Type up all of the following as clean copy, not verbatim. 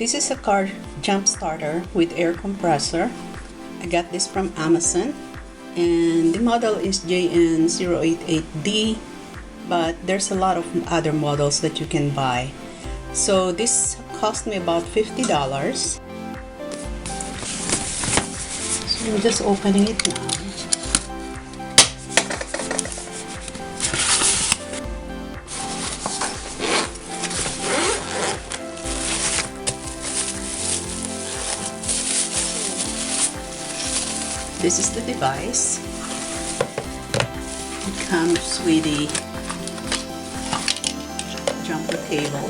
This is a car jump starter with air compressor. I got this from Amazon and the model is JN088D, but there's a lot of other models that you can buy. So this cost me about $50. So I'm just opening it now. This is the device. It comes with the jumper cable.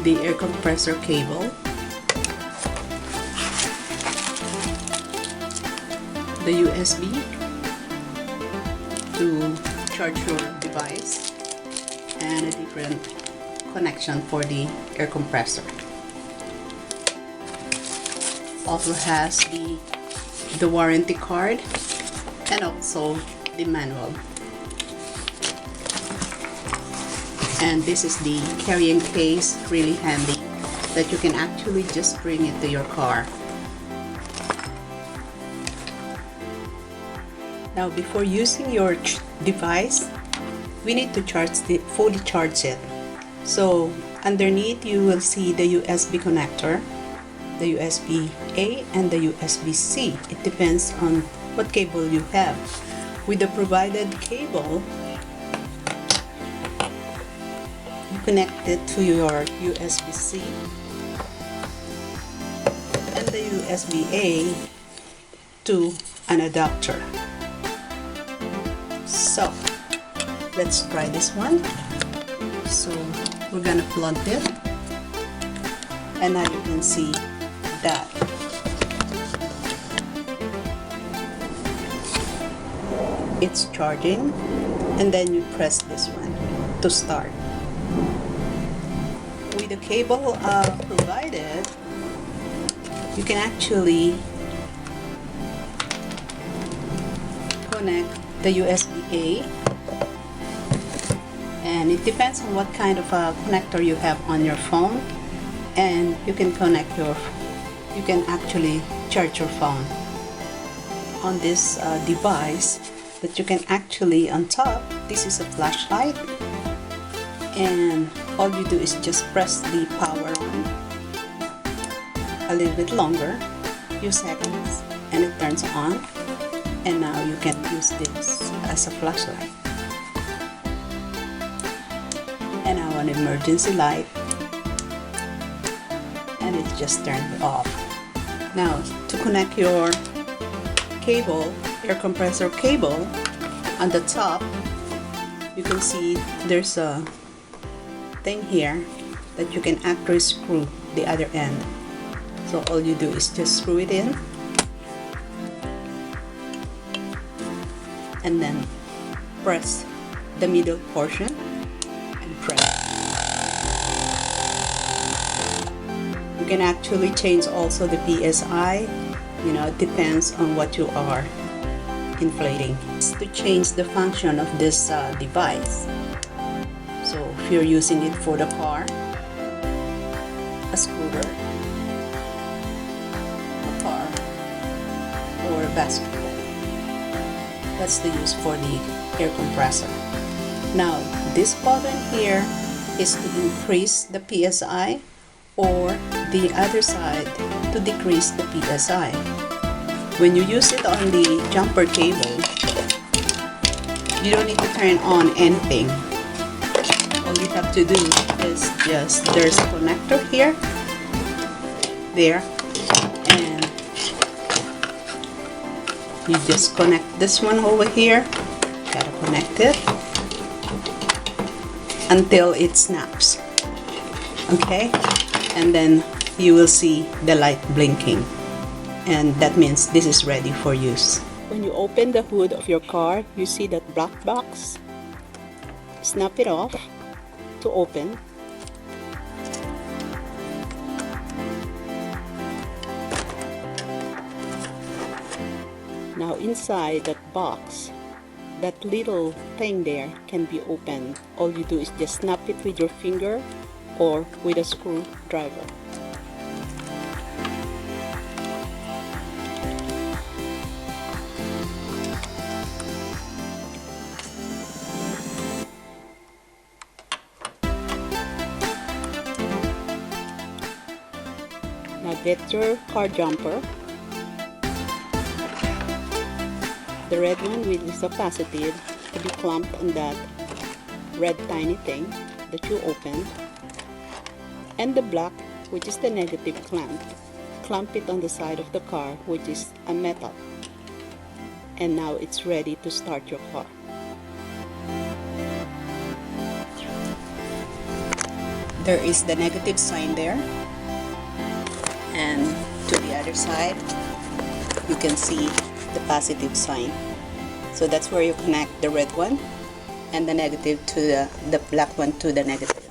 The air compressor cable. The USB to charge your device, and a different connection for the air compressor. Also has the warranty card and also the manual. And this is the carrying case, really handy, that you can actually just bring it to your car. Now before using your device, we need to fully charge it. So underneath you will see the USB connector, the USB-A and the USB-C. It depends on what cable you have. With the provided cable, you connect it to your USB-C and the USB-A to an adapter. So let's try this one. So we're gonna plug it, and now you can see that it's charging, and then you press this one to start. With the cable provided, you can actually connect the USB-A, and it depends on what kind of a connector you have on your phone, and you can actually charge your phone on this device. That you can actually, on top, this is a flashlight, and all you do is just press the power on a little bit longer, a few seconds, and it turns on, and now you can use this as a flashlight. And now an emergency light, and it just turned off. Now to connect your cable, air compressor cable, on the top you can see there's a thing here that you can actually screw the other end. So all you do is just screw it in, and then press the middle portion and press. You can actually change also the PSI, it depends on what you are inflating. To change the function of this device, so if you're using it for the car, a scooter, a car, or a basketball, that's the use for the air compressor. Now this button here is to increase the PSI, or the other side to decrease the PSI. When you use it on the jumper cable, you don't need to turn on anything. All you have to do is there's a connector here, there, and you just connect this one over here. Gotta connect it until it snaps. Okay, and then you will see the light blinking, and that means this is ready for use. When you open the hood of your car, you see that black box. Snap it off to open. Now inside that box, that little thing there can be opened. All you do is just snap it with your finger or with a screwdriver. Now get your car jumper, the red one which is the positive, to be clamped on that red tiny thing that you opened, and the black which is the negative clamp it on the side of the car which is a metal. And now it's ready to start your car. There is the negative sign there, and to the other side you can see the positive sign. So that's where you connect the red one and the negative to the black one to the negative.